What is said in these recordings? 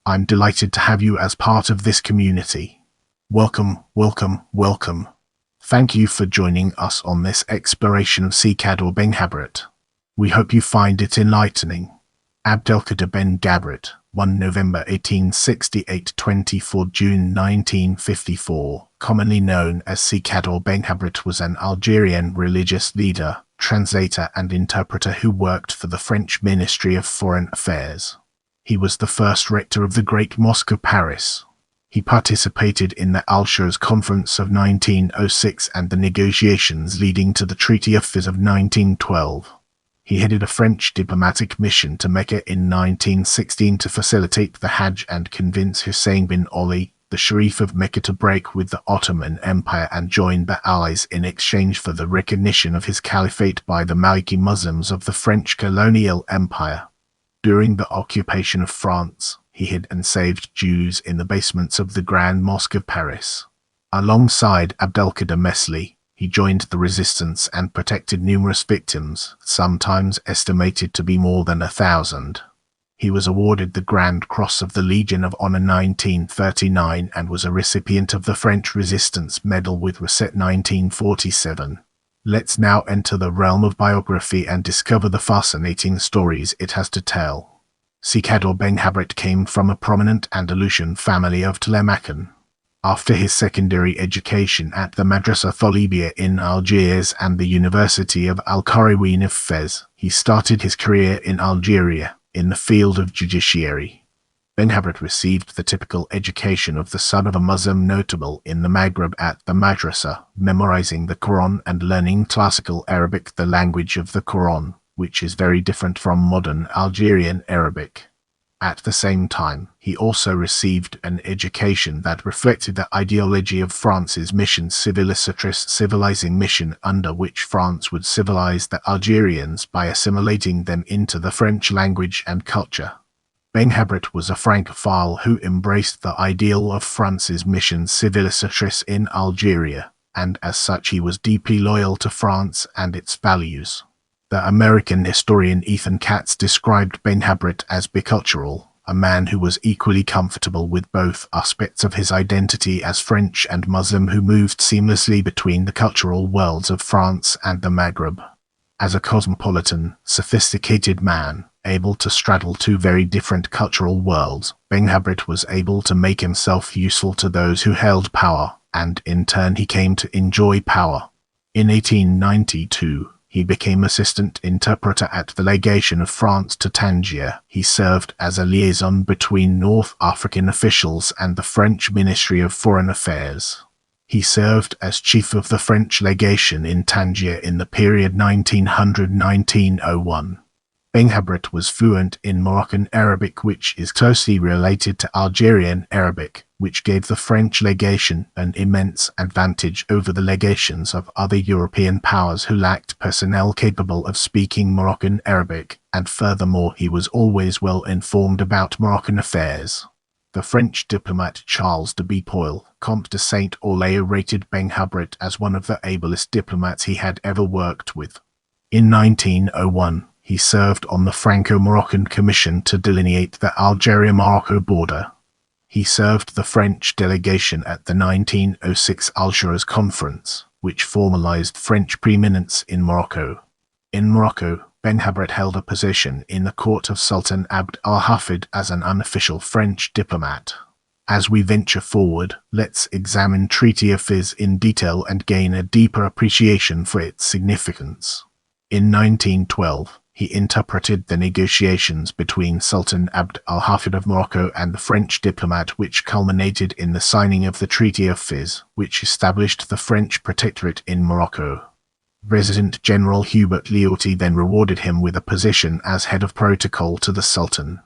I'm delighted to have you as part of this community. Welcome, welcome, welcome. Thank you for joining us on this exploration of Si Kaddour Benghabrit. We hope you find it enlightening. Abdelkader Ben Ghabrit, 1 November 1868 – 24 June 1954, commonly known as Si Kaddour Benghabrit, was an Algerian religious leader, translator and interpreter who worked for the French Ministry of Foreign Affairs. He was the first rector of the Great Mosque of Paris. He participated in the Algeciras Conference of 1906 and the negotiations leading to the Treaty of Fes of 1912. He headed a French diplomatic mission to Mecca in 1916 to facilitate the Hajj and convince Hussein bin Ali, the Sharif of Mecca, to break with the Ottoman Empire and join the Allies in exchange for the recognition of his caliphate by the Maliki Muslims of the French colonial empire. During the occupation of France, he hid and saved Jews in the basements of the Grand Mosque of Paris. Alongside Abdelkader Mesli, he joined the resistance and protected numerous victims, sometimes estimated to be more than 1,000. He was awarded the Grand Cross of the Legion of Honor 1939 and was a recipient of the French Resistance Medal with Recette 1947. Let's now enter the realm of biography and discover the fascinating stories it has to tell. Si Kaddour Benghabrit came from a prominent Andalusian family of Tlamacan. After his secondary education at the Madrasa Thalibiyya in Algiers and the University of Al-Qarawiyyin of Fez, he started his career in Algeria, in the field of judiciary. Benghabrit received the typical education of the son of a Muslim notable in the Maghreb at the Madrasa, memorizing the Quran and learning classical Arabic, the language of the Quran, which is very different from modern Algerian Arabic. At the same time, he also received an education that reflected the ideology of France's mission civilisatrice civilizing mission, under which France would civilize the Algerians by assimilating them into the French language and culture. Benghabrit was a Francophile who embraced the ideal of France's mission civilisatrice in Algeria, and as such he was deeply loyal to France and its values. The American historian Ethan Katz described Benghabrit as bicultural, a man who was equally comfortable with both aspects of his identity as French and Muslim, who moved seamlessly between the cultural worlds of France and the Maghreb. As a cosmopolitan, sophisticated man, able to straddle two very different cultural worlds, Benghabrit was able to make himself useful to those who held power, and in turn he came to enjoy power. In 1892, he became assistant interpreter at the legation of France to Tangier. He served as a liaison between North African officials and the French Ministry of Foreign Affairs. He served as chief of the French legation in Tangier in the period 1900–1901. Benghabrit was fluent in Moroccan Arabic, which is closely related to Algerian Arabic, which gave the French legation an immense advantage over the legations of other European powers who lacked personnel capable of speaking Moroccan Arabic, and furthermore he was always well informed about Moroccan affairs. The French diplomat Charles de Bipoil, Comte de Saint-Aulay, rated Benghabrit as one of the ablest diplomats he had ever worked with. In 1901, he served on the Franco-Moroccan Commission to delineate the Algeria-Morocco border. He served the French delegation at the 1906 Algeciras Conference, which formalized French preeminence in Morocco. In Morocco, Benghabrit held a position in the court of Sultan Abd al-Hafid as an unofficial French diplomat. As we venture forward, let's examine Treaty of Fes in detail and gain a deeper appreciation for its significance. In 1912, he interpreted the negotiations between Sultan Abd al-Hafid of Morocco and the French diplomat, which culminated in the signing of the Treaty of Fes, which established the French protectorate in Morocco. Resident General Hubert Lyautey then rewarded him with a position as head of protocol to the Sultan.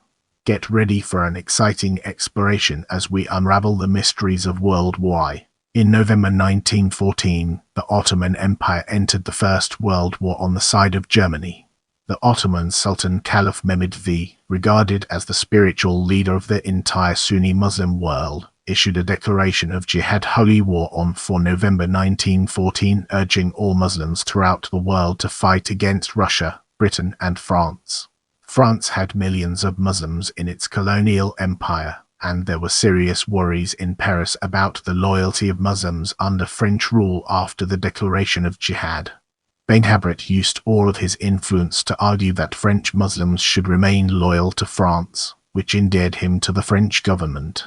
Get ready for an exciting exploration as we unravel the mysteries of World War I. In November 1914, the Ottoman Empire entered the First World War on the side of Germany. The Ottoman Sultan Caliph Mehmed V, regarded as the spiritual leader of the entire Sunni Muslim world, issued a declaration of Jihad Holy War on 4 November 1914, urging all Muslims throughout the world to fight against Russia, Britain and France. France had millions of Muslims in its colonial empire, and there were serious worries in Paris about the loyalty of Muslims under French rule after the declaration of jihad. Benghabrit used all of his influence to argue that French Muslims should remain loyal to France, which endeared him to the French government.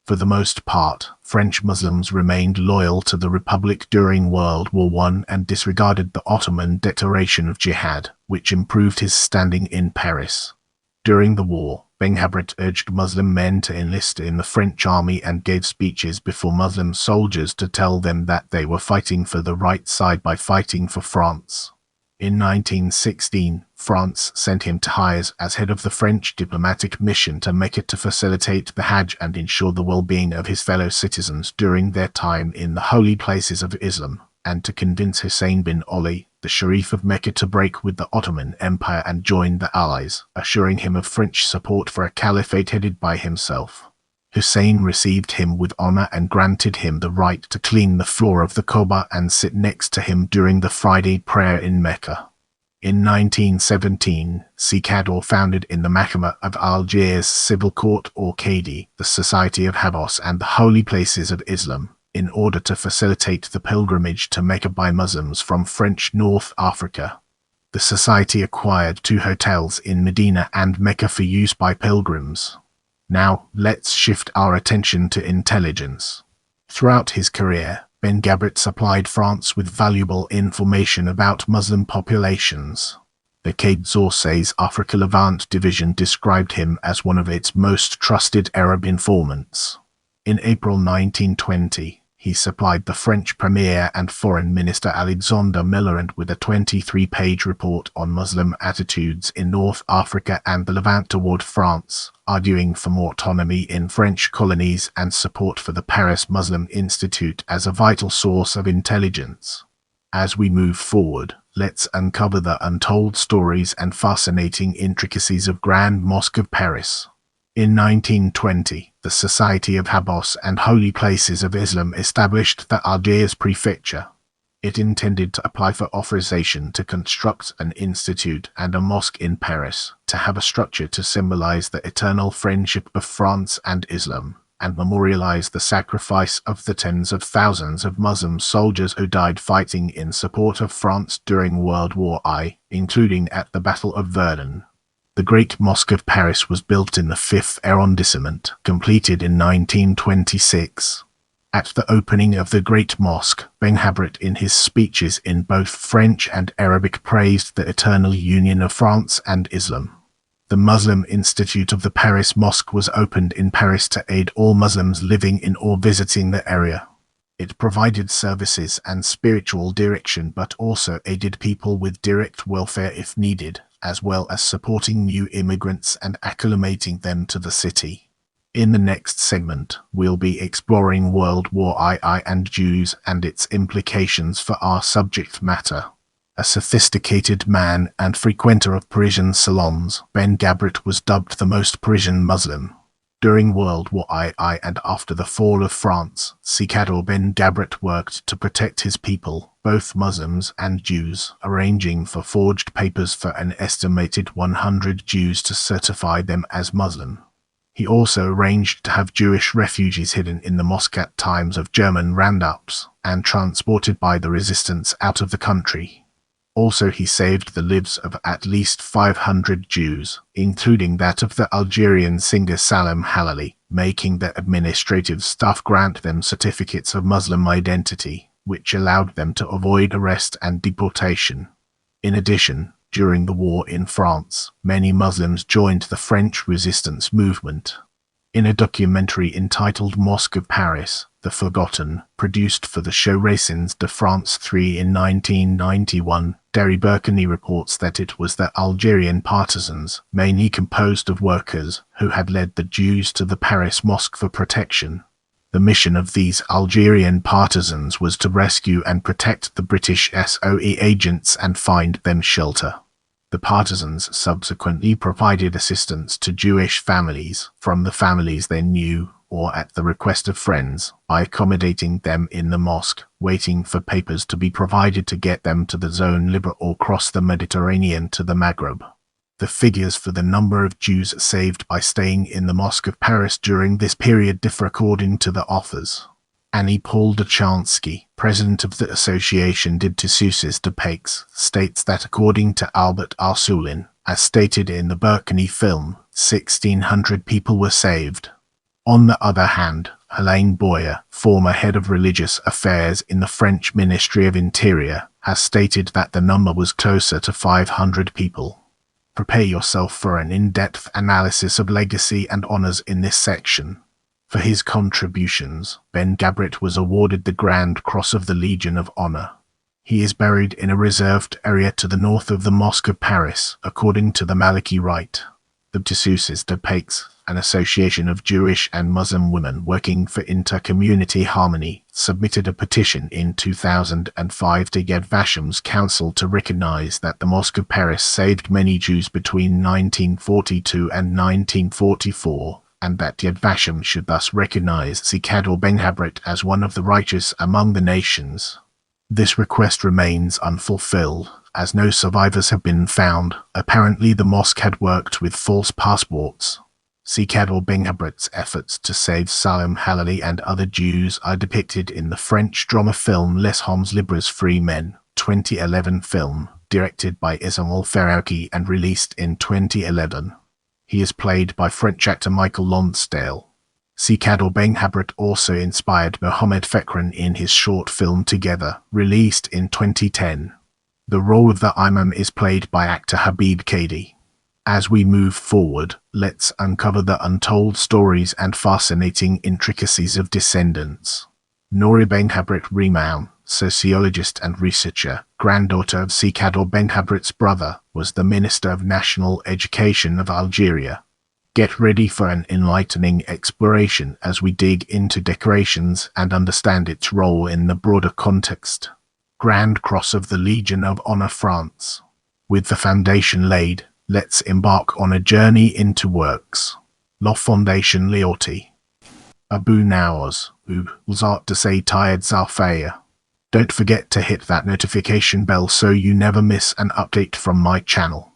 For the most part, French Muslims remained loyal to the Republic during World War I and disregarded the Ottoman declaration of jihad, which improved his standing in Paris. During the war, Benghabrit urged Muslim men to enlist in the French army and gave speeches before Muslim soldiers to tell them that they were fighting for the right side by fighting for France. In 1916, France sent him to Hajj as head of the French diplomatic mission to Mecca to facilitate the Hajj and ensure the well-being of his fellow citizens during their time in the holy places of Islam, and to convince Hussein bin Ali, the Sharif of Mecca, to break with the Ottoman Empire and join the Allies, assuring him of French support for a caliphate headed by himself. Hussein received him with honor and granted him the right to clean the floor of the Kaaba and sit next to him during the Friday prayer in Mecca. In 1917, Si Kaddour founded in the Mahkamah of Algiers civil court or Qadi, the Society of Habas and the Holy Places of Islam, in order to facilitate the pilgrimage to Mecca by Muslims from French North Africa. The society acquired 2 hotels in Medina and Mecca for use by pilgrims. Now, let's shift our attention to intelligence. Throughout his career, Benghabrit supplied France with valuable information about Muslim populations. The Quai d'Orsay's Africa Levant division described him as one of its most trusted Arab informants. In April 1920, he supplied the French Premier and Foreign Minister Alexandre Millerand with a 23-page report on Muslim attitudes in North Africa and the Levant toward France, arguing for more autonomy in French colonies and support for the Paris Muslim Institute as a vital source of intelligence. As we move forward, let's uncover the untold stories and fascinating intricacies of Grand Mosque of Paris. In 1920, the Society of Habas and Holy Places of Islam established the Algeciras Prefecture. It intended to apply for authorization to construct an institute and a mosque in Paris, to have a structure to symbolize the eternal friendship of France and Islam, and memorialize the sacrifice of the tens of thousands of Muslim soldiers who died fighting in support of France during World War I, including at the Battle of Verdun. The Great Mosque of Paris was built in the 5th arrondissement, completed in 1926. At the opening of the Great Mosque, Benghabrit in his speeches in both French and Arabic praised the eternal union of France and Islam. The Muslim Institute of the Paris Mosque was opened in Paris to aid all Muslims living in or visiting the area. It provided services and spiritual direction but also aided people with direct welfare if needed, as well as supporting new immigrants and acclimating them to the city. In the next segment, we'll be exploring World War II and Jews and its implications for our subject matter. A sophisticated man and frequenter of Parisian salons, Benghabrit was dubbed the most Parisian Muslim. During World War I and after the fall of France, Si Kaddour Benghabrit worked to protect his people, both Muslims and Jews, arranging for forged papers for an estimated 100 Jews to certify them as Muslim. He also arranged to have Jewish refugees hidden in the mosque at times of German roundups and transported by the resistance out of the country. Also, he saved the lives of at least 500 Jews, including that of the Algerian singer Salam Halali, making the administrative staff grant them certificates of Muslim identity, which allowed them to avoid arrest and deportation. In addition, during the war in France, many Muslims joined the French resistance movement. In a documentary entitled Mosque of Paris, The Forgotten, produced for the show Racines de France 3 in 1991, Derry Burkini reports that it was the Algerian partisans, mainly composed of workers, who had led the Jews to the Paris Mosque for protection. The mission of these Algerian partisans was to rescue and protect the British SOE agents and find them shelter. The partisans subsequently provided assistance to Jewish families, from the families they knew or at the request of friends, by accommodating them in the mosque, waiting for papers to be provided to get them to the Zone Libre or cross the Mediterranean to the Maghreb. The figures for the number of Jews saved by staying in the Mosque of Paris during this period differ according to the authors. Annie Paul Duchansky, president of the Association des Tissus de Paix, states that according to Albert Arsoulin, as stated in the Burkini film, 1,600 people were saved. On the other hand, Helene Boyer, former head of religious affairs in the French Ministry of Interior, has stated that the number was closer to 500 people. Prepare yourself for an in-depth analysis of legacy and honors in this section. For his contributions, Ben Ghabrit was awarded the Grand Cross of the Legion of Honor. He is buried in a reserved area to the north of the Mosque of Paris, according to the Maliki Rite. The Tissus de Paix, an association of Jewish and Muslim women working for inter-community harmony, submitted a petition in 2005 to Yad Vashem's council to recognize that the Mosque of Paris saved many Jews between 1942 and 1944, and that Yad Vashem should thus recognize Si Kaddour Benghabrit as one of the righteous among the nations. This request remains unfulfilled, as no survivors have been found. Apparently the mosque had worked with false passports. Si Kaddour Benghabrit's efforts to save Salim Halali and other Jews are depicted in the French drama film Les Hommes Libres Free Men, 2011 film, directed by Ismail Farouki and released in 2011. He is played by French actor Michael Lonsdale. Si Kaddour Benghabrit also inspired Mohammed Fekran in his short film Together, released in 2010. The role of the Imam is played by actor Habib Kadi. As we move forward, let's uncover the untold stories and fascinating intricacies of descendants. Nouri Benghabrit Remaun, sociologist and researcher, granddaughter of Si Kaddour Benghabrit's brother, was the Minister of National Education of Algeria. Get ready for an enlightening exploration as we dig into decorations and understand its role in the broader context. Grand Cross of the Legion of Honor, France. With the foundation laid, let's embark on a journey into works. La Fondation Liotti. Abu Nawas, Uzart de say Tired Zalfaya. Don't forget to hit that notification bell so you never miss an update from my channel.